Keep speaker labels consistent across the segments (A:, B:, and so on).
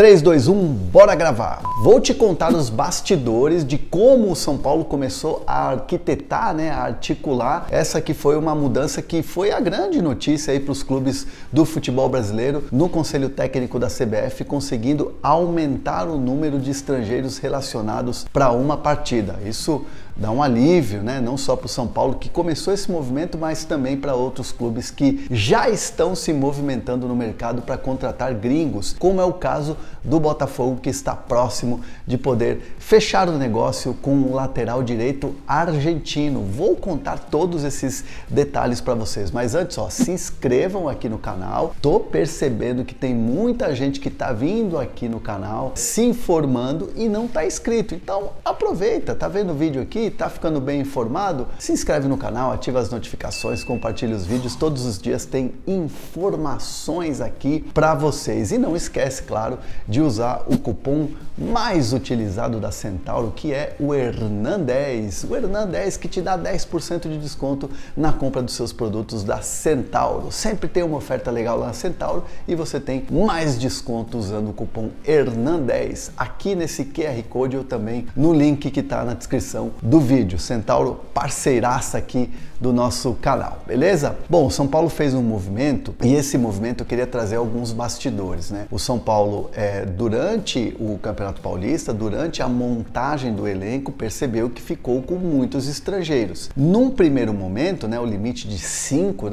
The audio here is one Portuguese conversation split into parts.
A: 3, 2, 1, bora gravar! Vou te contar os bastidores de como o São Paulo começou a arquitetar, a articular essa que foi uma mudança que foi a grande notícia aí para os clubes do futebol brasileiro no Conselho Técnico da CBF, conseguindo aumentar o número de estrangeiros relacionados para uma partida. Isso dá um alívio, não só para o São Paulo que começou esse movimento, mas também para outros clubes que já estão se movimentando no mercado para contratar gringos, como é o caso do Botafogo, que está próximo de poder fechar o negócio com um lateral direito argentino. Vou contar todos esses detalhes para vocês, mas antes, se inscrevam aqui no canal. Tô percebendo que tem muita gente que está vindo aqui no canal, se informando e não está inscrito. Então aproveita, tá vendo o vídeo aqui, tá ficando bem informado? Se inscreve no canal, ativa as notificações, compartilha os vídeos. Todos os dias tem informações aqui para vocês. E não esquece, claro, de usar o cupom mais utilizado da Centauro, que é o Hernan10. O Hernan10 que te dá 10% de desconto na compra dos seus produtos da Centauro. Sempre tem uma oferta legal lá na Centauro e você tem mais desconto usando o cupom Hernan10 aqui nesse QR Code ou também no link que está na descrição do vídeo. Centauro, parceiraça aqui do nosso canal, beleza? Bom, o São Paulo fez um movimento e esse movimento eu queria trazer alguns bastidores, O São Paulo, durante o Campeonato Paulista, durante a montagem do elenco, percebeu que ficou com muitos estrangeiros. Num primeiro momento, o limite de 5,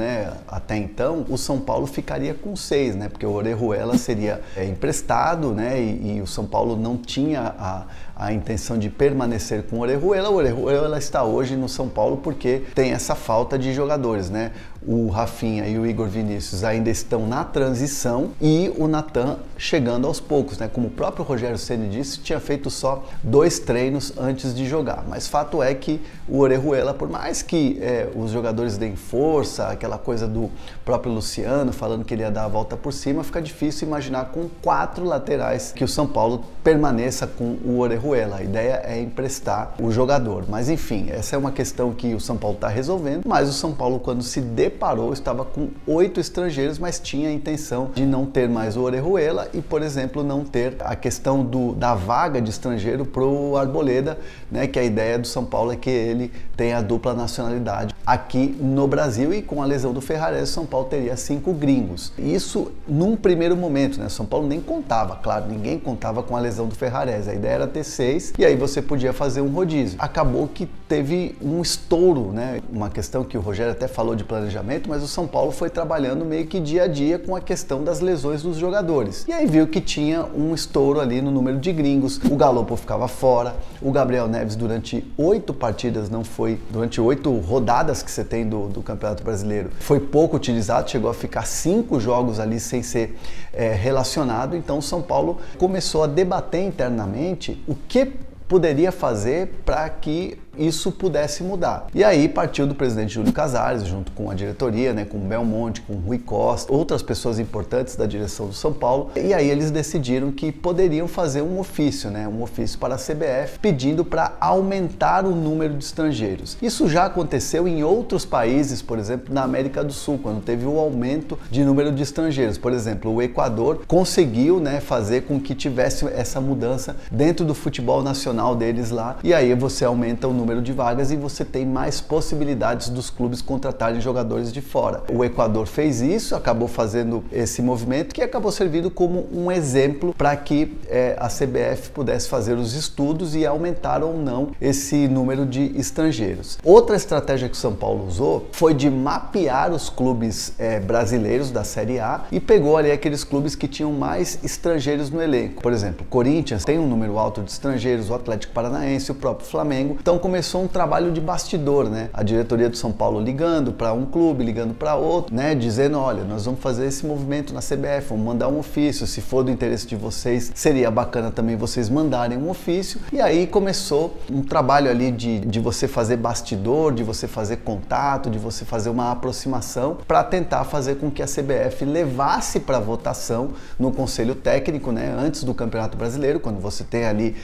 A: até então, o São Paulo ficaria com 6, porque o Orejuela seria emprestado, e o São Paulo não tinha a intenção de permanecer com o Orejuela. O Orejuela está hoje no São Paulo porque tem essa falta de jogadores, O Rafinha e o Igor Vinícius ainda estão na transição e o Natan chegando aos poucos, Como o próprio Rogério Ceni disse, tinha feito só 2 treinos antes de jogar. Mas fato é que o Orejuela, por mais que os jogadores deem força, aquela coisa do próprio Luciano falando que ele ia dar a volta por cima, fica difícil imaginar com 4 laterais que o São Paulo permaneça com o Orejuela. A ideia é emprestar o jogador. Mas enfim, essa é uma questão que o São Paulo está resolvendo. Mas o São Paulo, quando se deparou, estava com 8 estrangeiros, mas tinha a intenção de não ter mais o Orejuela e, por exemplo, não ter a questão da vaga de estrangeiro para o Arboleda, que a ideia do São Paulo é que ele tenha a dupla nacionalidade aqui no Brasil, e com a lesão do Ferrares, São Paulo teria 5 gringos. Isso num primeiro momento, São Paulo nem contava, claro, ninguém contava com a lesão do Ferrares. A ideia era ter 6 e aí você podia fazer um rodízio. Acabou que teve um estouro, uma questão que o Rogério até falou de planejamento, mas o São Paulo foi trabalhando meio que dia a dia com a questão das lesões dos jogadores. E aí viu que tinha um estouro ali no número de gringos. O Galopo ficava fora, o Gabriel Neves durante 8 partidas não foi, durante 8 rodadas que você tem do Campeonato Brasileiro, foi pouco utilizado, chegou a ficar 5 jogos ali sem ser relacionado. Então o São Paulo começou a debater internamente o que poderia fazer para que isso pudesse mudar. E aí partiu do presidente Júlio Casares, junto com a diretoria, com o Belmonte, com o Rui Costa, outras pessoas importantes da direção do São Paulo, e aí eles decidiram que poderiam fazer um ofício, um ofício para a CBF, pedindo para aumentar o número de estrangeiros. Isso já aconteceu em outros países, por exemplo, na América do Sul, quando teve o aumento de número de estrangeiros. Por exemplo, o Equador conseguiu, fazer com que tivesse essa mudança dentro do futebol nacional deles lá, e aí você aumenta o número de vagas e você tem mais possibilidades dos clubes contratarem jogadores de fora. O Equador fez isso, acabou fazendo esse movimento que acabou servindo como um exemplo para que a CBF pudesse fazer os estudos e aumentar ou não esse número de estrangeiros. Outra estratégia que o São Paulo usou foi de mapear os clubes brasileiros da Série A e pegou ali aqueles clubes que tinham mais estrangeiros no elenco. Por exemplo, o Corinthians tem um número alto de estrangeiros, o Atlético Paranaense, o próprio Flamengo. Então começou um trabalho de bastidor, A diretoria do São Paulo ligando para um clube, ligando para outro, dizendo, olha, nós vamos fazer esse movimento na CBF, vamos mandar um ofício, se for do interesse de vocês, seria bacana também vocês mandarem um ofício. E aí começou um trabalho ali de você fazer bastidor, de você fazer contato, de você fazer uma aproximação para tentar fazer com que a CBF levasse para votação no Conselho Técnico, antes do Campeonato Brasileiro, quando você tem ali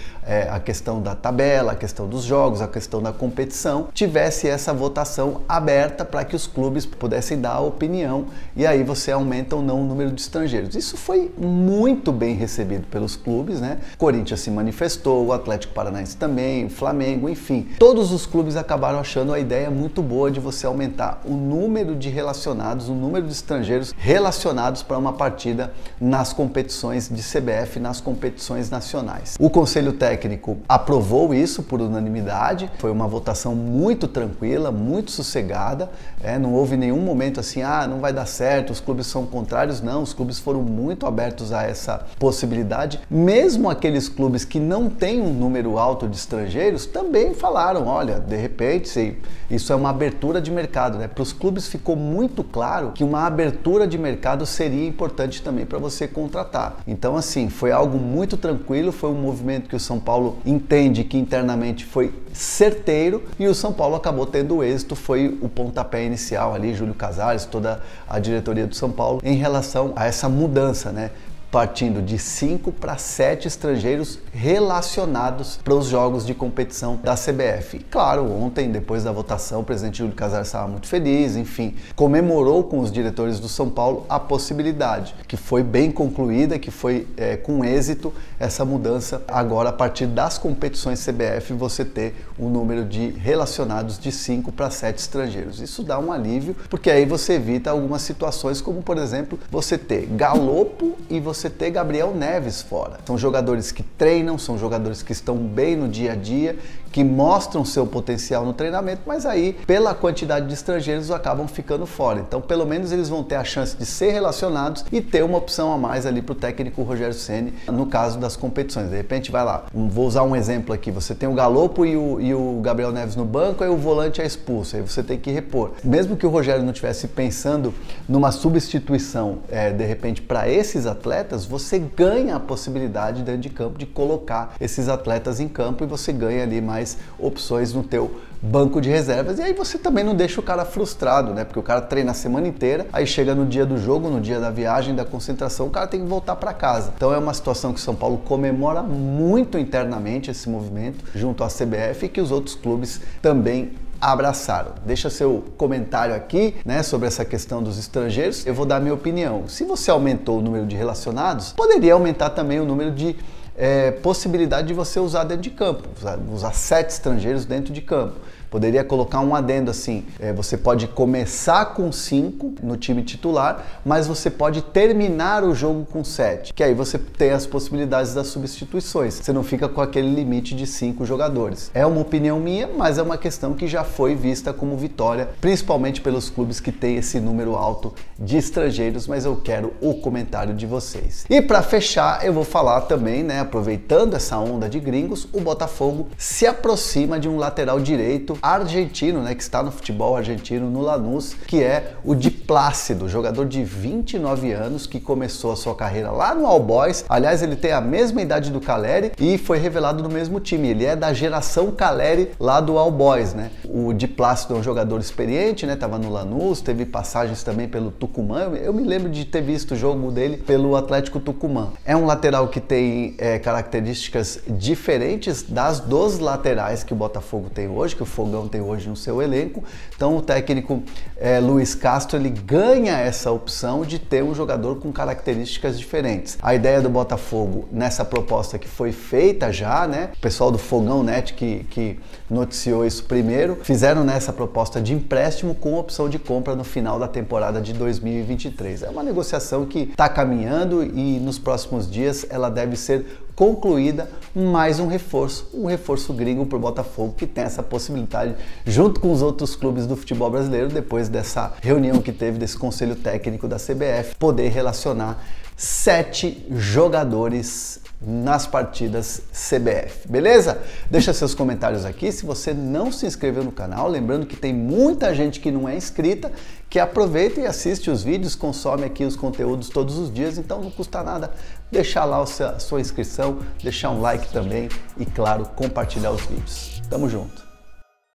A: a questão da tabela, a questão dos jogos, a questão da competição, tivesse essa votação aberta para que os clubes pudessem dar a opinião e aí você aumenta ou não o número de estrangeiros. Isso foi muito bem recebido pelos clubes, né? O Corinthians se manifestou, o Atlético Paranaense também, o Flamengo, enfim. Todos os clubes acabaram achando a ideia muito boa de você aumentar o número de relacionados, o número de estrangeiros relacionados para uma partida nas competições de CBF, nas competições nacionais. O Conselho Técnico aprovou isso por unanimidade, foi uma votação muito tranquila, muito sossegada, não houve nenhum momento assim, não vai dar certo, os clubes são contrários, não, os clubes foram muito abertos a essa possibilidade. Mesmo aqueles clubes que não têm um número alto de estrangeiros também falaram, olha, de repente, isso é uma abertura de mercado, né? Para os clubes ficou muito claro que uma abertura de mercado seria importante também para você contratar. Então, assim, foi algo muito tranquilo, foi um movimento que o São Paulo entende que internamente foi certeiro e o São Paulo acabou tendo êxito, foi o pontapé inicial ali, Júlio Casares, toda a diretoria do São Paulo, em relação a essa mudança, né? Partindo de 5 para 7 estrangeiros relacionados para os jogos de competição da CBF. E, claro, ontem, depois da votação, o presidente Júlio Casares estava muito feliz, enfim, comemorou com os diretores do São Paulo a possibilidade, que foi bem concluída, que foi com êxito essa mudança. Agora, a partir das competições CBF, você ter um número de relacionados de 5 para 7 estrangeiros. Isso dá um alívio, porque aí você evita algumas situações, como, por exemplo, você ter Galopo e você ter Gabriel Neves fora. São jogadores que treinam, são jogadores que estão bem no dia a dia, que mostram seu potencial no treinamento, mas aí, pela quantidade de estrangeiros, acabam ficando fora. Então, pelo menos eles vão ter a chance de ser relacionados e ter uma opção a mais ali para o técnico Rogério Ceni, no caso das competições. De repente, vai lá, vou usar um exemplo aqui, você tem o Galopo e o Gabriel Neves no banco, aí o volante é expulso, aí você tem que repor. Mesmo que o Rogério não estivesse pensando numa substituição, de repente, para esses atletas, você ganha a possibilidade dentro de campo de colocar esses atletas em campo e você ganha ali mais opções no teu banco de reservas, e aí você também não deixa o cara frustrado, né? Porque o cara treina a semana inteira, aí chega no dia do jogo, no dia da viagem, da concentração, o cara tem que voltar para casa. Então é uma situação que o São Paulo comemora muito internamente esse movimento junto à CBF e que os outros clubes também abraçaram. Deixa seu comentário aqui, né, sobre essa questão dos estrangeiros. Eu vou dar minha opinião. Se você aumentou o número de relacionados, poderia aumentar também o número de possibilidade de você usar dentro de campo, usar 7 estrangeiros dentro de campo. Poderia colocar um adendo assim, você pode começar com 5 no time titular, mas você pode terminar o jogo com 7, que aí você tem as possibilidades das substituições. Você não fica com aquele limite de 5 jogadores. É uma opinião minha, mas é uma questão que já foi vista como vitória, principalmente pelos clubes que têm esse número alto de estrangeiros, mas eu quero o comentário de vocês. E para fechar, eu vou falar também, né, aproveitando essa onda de gringos, o Botafogo se aproxima de um lateral direito argentino, né, que está no futebol argentino, no Lanús, que é o Di Plácido, jogador de 29 anos que começou a sua carreira lá no All Boys. Aliás, ele tem a mesma idade do Caleri e foi revelado no mesmo time. Ele é da geração Caleri lá do All Boys, né? O Di Plácido é um jogador experiente, né? Tava no Lanús, teve passagens também pelo Tucumã. Eu me lembro de ter visto o jogo dele pelo Atlético Tucumã. É um lateral que tem características diferentes dos laterais que o Botafogo tem hoje, que o Fogão tem hoje no seu elenco. Então o técnico Luiz Castro, ele ganha essa opção de ter um jogador com características diferentes. A ideia do Botafogo nessa proposta que foi feita já, né? O pessoal do Fogão Net que noticiou isso primeiro, fizeram nessa proposta de empréstimo com opção de compra no final da temporada de 2023. É uma negociação que está caminhando e nos próximos dias ela deve ser concluída. Mais um reforço gringo para o Botafogo, que tem essa possibilidade, junto com os outros clubes do futebol brasileiro, depois dessa reunião que teve desse conselho técnico da CBF, poder relacionar 7 jogadores nas partidas CBF, beleza? Deixa seus comentários aqui. Se você não se inscreveu no canal, lembrando que tem muita gente que não é inscrita, que aproveita e assiste os vídeos, consome aqui os conteúdos todos os dias, então não custa nada deixar lá a sua inscrição, deixar um like também e, claro, compartilhar os vídeos. Tamo junto!